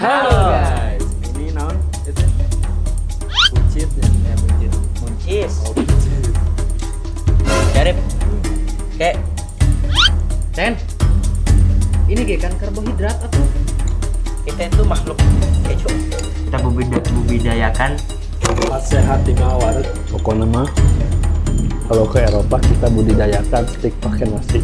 Halo guys, ini naon itu? Buncit ya, buncit. Buncis. Oh, buncit. Jarip. Kayak Ten, ini kan karbohidrat atau? kita itu makhluk keju. Kita budidayakan. Tempat sehat di Mawar. Pokoknya mah kalau ke Eropa kita budidayakan steak pakai nasi.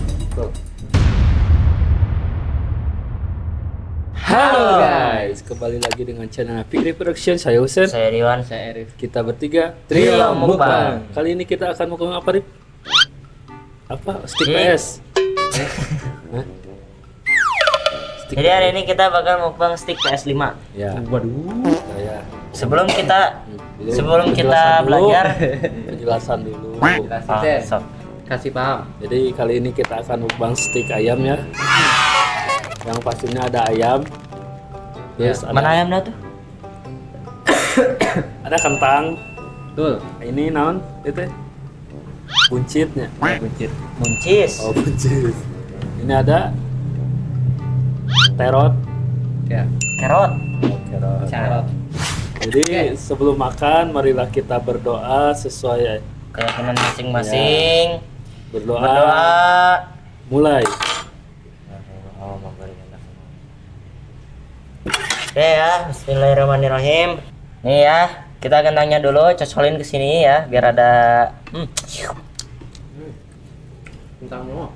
Halo guys, kembali lagi dengan channel Fikri Production. Saya Husen. Saya Riwan. Saya Arif. Kita bertiga Trio Mukbang. Kali ini kita akan mukbang apa, Rip? Apa? Stick Stick. PS. Hah? Stick Jadi hari ini kita bakal mukbang stick PS5. Ya. Waduh. Saya Sebelum kita penjelasan dulu. belajar, Penjelasan dulu. Jelasin Ten. sok. Kasih paham. Jadi kali ini kita akan mukbang steak ayam ya. Yang pastinya ada ayam. Terus ada, Mana ayamnya tuh? ada kentang. Betul. Ini naon? Itu buncitnya. Ya, buncit. Buncis. Oh, buncit. Ini ada terot. Ya. Kerot. Oh, terot. Carot. Jadi sebelum makan, marilah kita berdoa sesuai Keyakinan masing-masing. berdoa. Berdoa. Mulai. Oke ya, Bismillahirrahmanirrahim. Nih ya, kita akan tanya dulu, cocolin ke sini ya, biar ada. Kentang lo.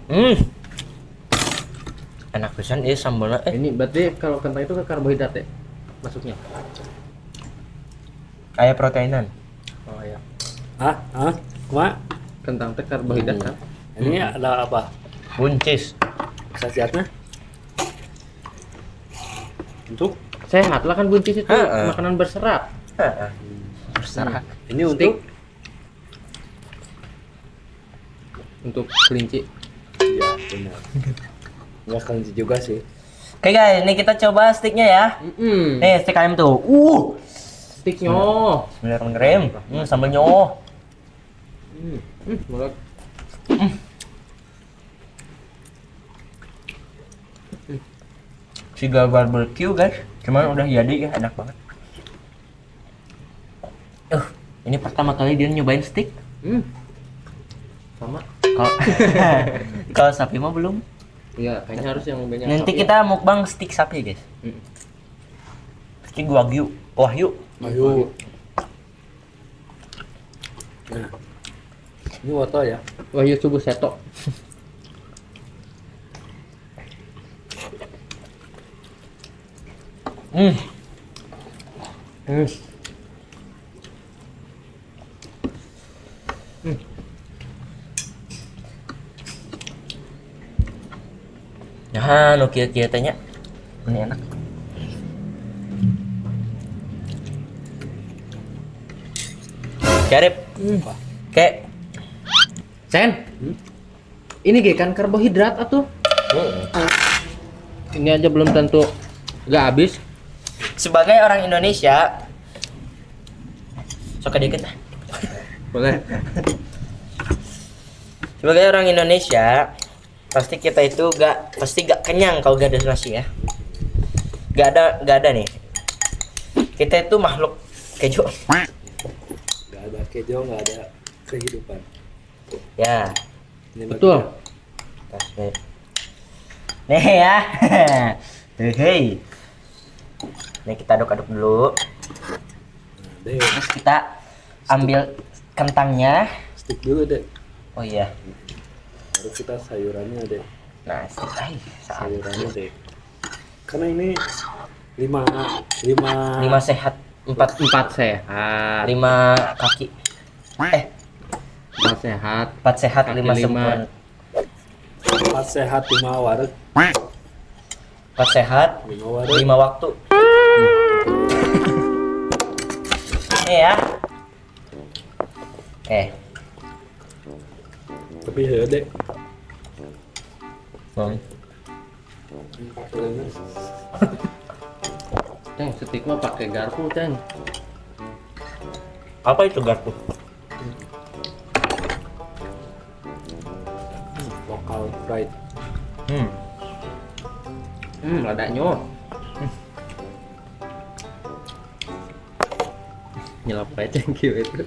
Enak pisan ini sambalnya. Ini berarti kalau kentang itu ke karbohidrat ya? Masuknya. Kayak proteinan. Oh ya. Hah? Kuma? Kentang teh karbohidrat kan? Ini ada apa? Buncis. Khasiatnya? Untuk Sehat lah kan buncis itu Heeh. makanan berserat. Berserat. ini untuk Untuk kelinci. ya benar. Nggak kelinci juga sih. Oke guys, ini kita coba sticknya ya. Nih stick ayam tuh. Sticknya. Bismillahirrahmanirrahim. Sambal nyoh. Mulut. Siga barbecue guys. Cuman udah jadi ya, enak banget. Ini pertama kali dia nyobain stick. Sama. Kalau kalau sapi mah belum. Iya, kayaknya harus yang banyak. Nanti sapi. kita mukbang stick sapi guys. Stick wagyu. Ayo. Nah. Ini woto ya. Wahyu subuh seto. Nah, nu kieu-kieu teh nya. Ini enak. Karep. Kayak Sen. Ini kan karbohidrat atuh. Ini aja belum tentu nggak habis. sebagai orang Indonesia, sok dikit lah. Boleh. Sebagai orang Indonesia, pasti kita itu pasti gak kenyang kalau gak ada nasi ya. Gak ada nih. Kita itu makhluk keju. Nggak ada kejo, nggak ada kehidupan. Ya, Ini Betul. nih ya. Hei. Nih kita aduk-aduk dulu. Deh, Terus kita ambil kentangnya. stick dulu deh. Oh iya. Baru kita sayurannya deh. Nah, Sayurannya deh. Karena ini lima lima sehat, empat sehat. kaki. Empat sehat. Empat sehat, Kaki lima lima. sempurna. empat sehat lima waret. Empat sehat, Lima waret. 5 waktu. Ya. Tapi ya deh. Ceng, stick mah pakai garpu, Ceng. Apa itu garpu? Local fried. Hmm. Ladaknya. Nyelap receng gitu itu.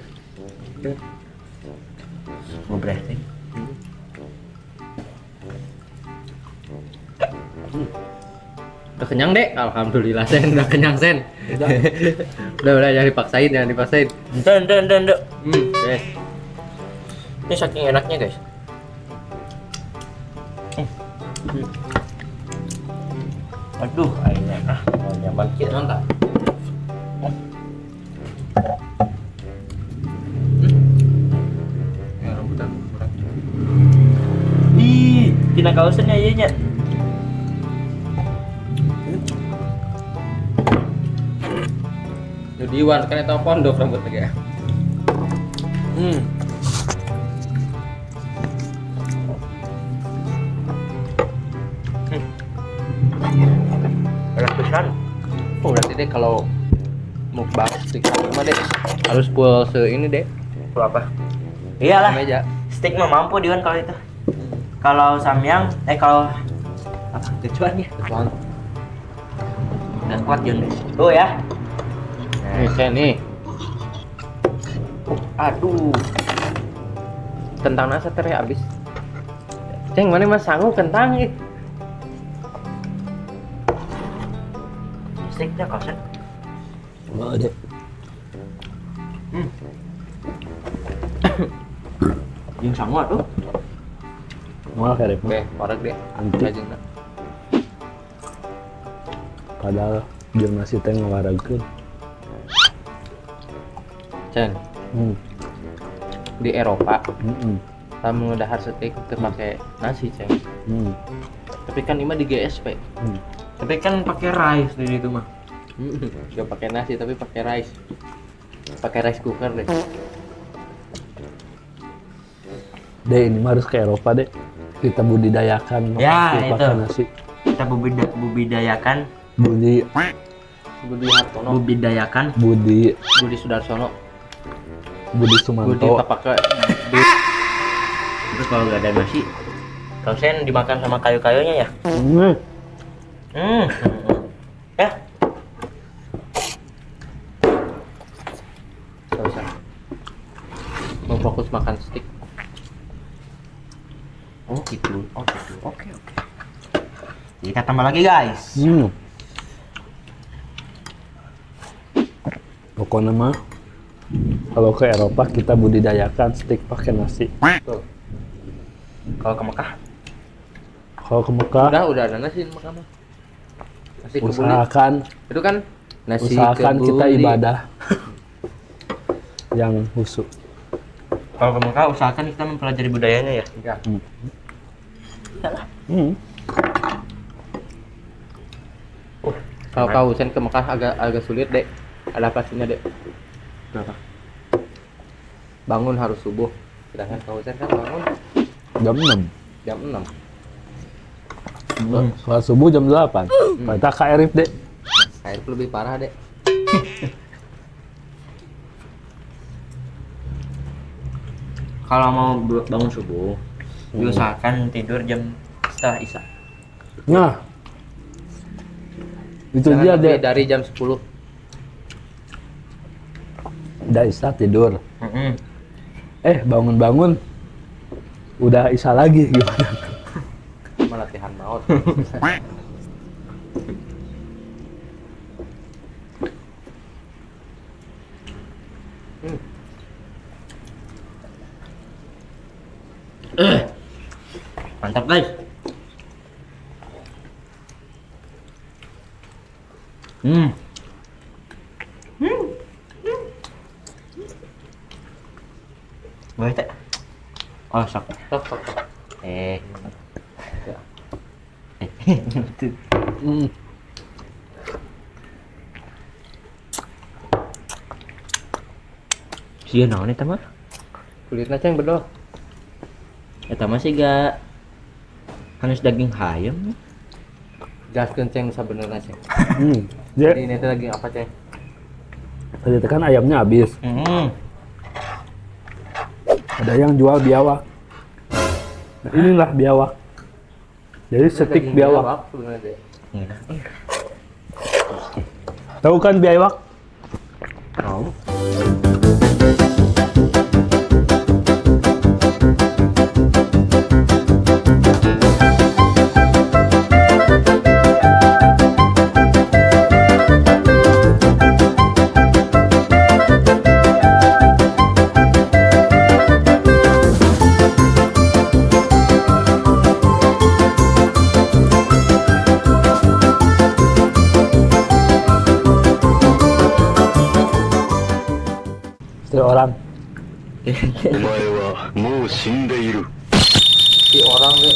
Ngobrolin. Udah kenyang dek, alhamdulillah Sen, udah kenyang Sen. Udah. Udah jangan dipaksain, jangan dipaksain. Enten. Deh. Ini saking enaknya guys. Aduh, airnya mau nyaman kita. Mantap. Ya, rambutan kurang. Ih, tina kausennya ieu nya. Jadi Iwan kan itu pondok rambutnya ya. Enak pisan. Oh, berarti deh kalau mukbang stick mah deh harus full ini deh. Itu apa? Iyalah. Meja. Stick mah mampu Dion kalau itu. Kalau samyang, kalau apa tujuannya? Tuan. Udah kuat Dion deh. Tuh ya. Nih, Sen nih. Aduh. Kentang nasi teh habis. Ceng mana mas sanggup kentang nih. Sticknya kausen. Oh, dek. Jeung sangu tuh. Mau kayak Oke, parek deh. Anti. Rajinna. Padahal jeung nasi teh ngawaragkeun. Cen, di Eropa tamu dahar steak itu pakai nasi Ceng. Tapi kan ini mah di GSP. Tapi kan pakai rice di itu mah. Gak pakai nasi tapi pakai rice. Pakai rice cooker deh. Dek, ini mah harus ke Eropa, Dek. Kita budidayakan Ya, pakai itu. nasi. Kita bubidayakan, Budi Budi Hartono, bubidayakan. Budi Budi Sudarsono, Budi Budi Sumanto. pakai Itu kalau nggak ada nasi, kausen dimakan sama kayu-kayunya ya. Ya. Gak usah. Mau fokus makan steak. Oh gitu. Oke. Kita tambah lagi guys. Pokoknya mah kalau ke Eropa kita budidayakan steak pakai nasi. Tuh. Kalau ke Mekah, Kalau ke Mekah, Udah ada nasi di Mekah mah. Nasi kebuli. usahakan Itu kan nasi kita kebuli. ibadah yang khusyuk. kalau ke Mekah usahakan kita mempelajari budayanya ya. Enggak. Kalau kau Sen ke Mekah agak sulit dek. Adaptasinya dek. Berapa? Bangun harus subuh. Sedangkan kau Sen kan bangun Jam 6. jam 6. Sholat subuh jam 8. Kita KRIP, Dek. Air lebih parah dek. Kalau mau bangun subuh, diusahakan tidur jam setelah isya. Nah, itu Jangan dia, lebih Dek. dari jam 10. Udah isya tidur. Bangun-bangun udah isya lagi gimana? Latihan maut. Mantap guys. Boleh tak? Oh sok. Sok. Sia naon eta mah? Kulitnya Ceng bedol. Eta mah sih gak harus daging hayam. Gas kenceng sebenarnya Ceng. Dia Jadi ini tuh daging apa Ceng? tadi kan ayamnya habis. Ada yang jual biawak. Nah, inilah biawak. Jadi steak Daging biawak. sebenarnya dek. Tahu kan biawak? Tahu. si orang. お前はもう死んでいる。 Si orang deh.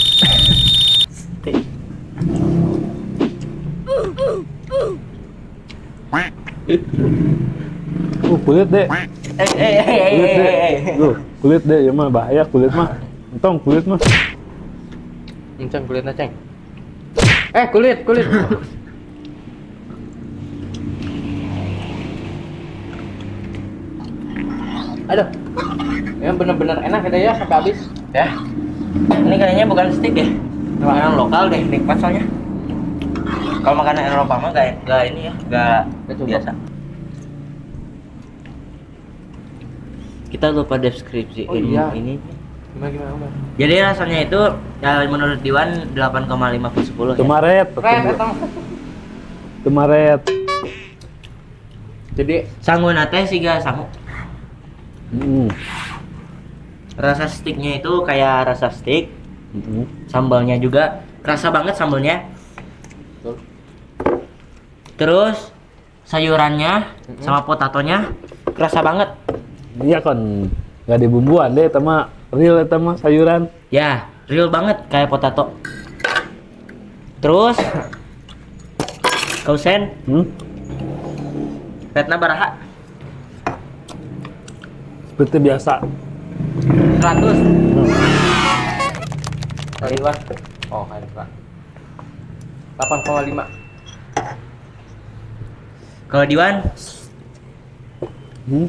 Kulit deh. Kulit deh. Tuh, kulit deh, ya mah bahaya kulit mah. Entong kulit mah. Ceng kulitnya ceng. Kulit. Aduh. Yang bener-bener enak kita ya sampai habis. Ya. Ini kayaknya bukan steak deh. Ini makanan lokal deh, nikmat soalnya. Kalau makanan Eropa mah gak ini ya, gak Coba. biasa. Kita lupa deskripsi Oh, iya. ini. Gimana? Jadi rasanya itu ya, menurut Diwan 8,5 per 10 ya. Kemaret. Kemaret. Jadi Sangguna teh sih gak sangu. Rasa steaknya itu kayak rasa steak. Sambalnya juga kerasa banget sambalnya. betul. Terus sayurannya sama potatonya kerasa banget. Iya kan, nggak dibumbuan deh, sama real eta mah sayuran. Ya, real banget kayak potato. Terus kausen petna baraha Seperti biasa. 100. Tadi Wan. Oh, kali Pak. 8,5. Kalau Diwan Hmm.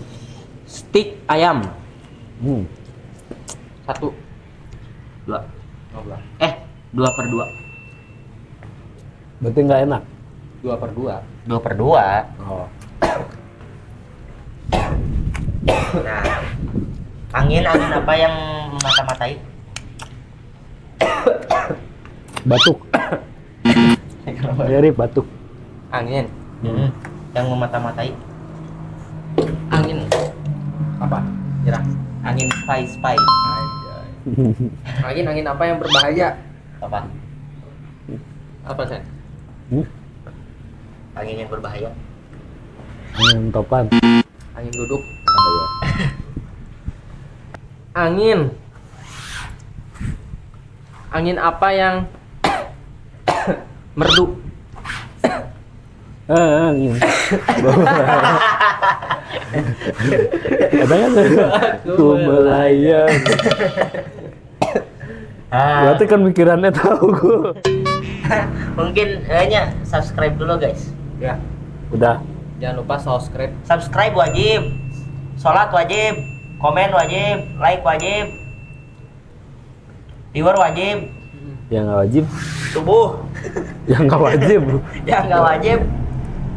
steak ayam 1. 2. 12. 2/2. Berarti nggak enak. 2/2. 2/2. Oh. Nah, angin apa yang memata-matai? Batuk. Jadi batuk. Angin. Yang memata-matai. Angin. Apa? Kira. Angin spy. Angin apa yang berbahaya? Apa? Apa sih? Angin yang berbahaya. Angin topan. Angin duduk. Oh, iya. Angin apa yang merdu? Angin. Ada kan? Ku melayang. Berarti kan pikirannya tahu gue. Mungkin kayaknya subscribe dulu guys. Ya. Udah. Jangan lupa subscribe. Subscribe wajib. Sholat wajib. Komen wajib. Like wajib. Viewer wajib. Yang nggak wajib. Tubuh. Yang nggak wajib. Yang nggak wajib.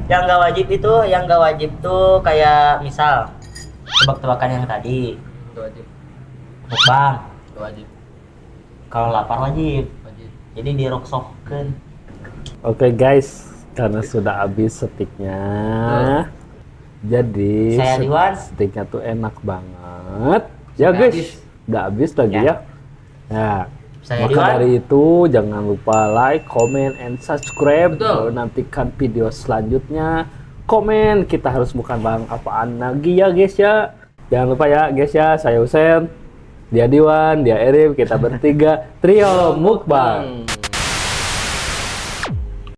Yang nggak wajib tuh kayak misal tebak-tebakan yang tadi. Itu wajib. Mukbang. Itu wajib. Kalau lapar wajib. Wajib. Jadi diroksohkeun. Oke guys, karena sudah habis steaknya. Jadi Saya Diwan. steaknya tuh enak banget. Ya Sudah guys, habis. udah habis lagi ya. Nah, Saya maka Diwan. dari itu jangan lupa like, comment, and subscribe. Betul. Lalu nantikan video selanjutnya. Komen, kita harus bukan bang apaan lagi ya guys ya. Jangan lupa ya guys ya, saya Husen, dia Diwan, dia Erif, kita bertiga trio mukbang.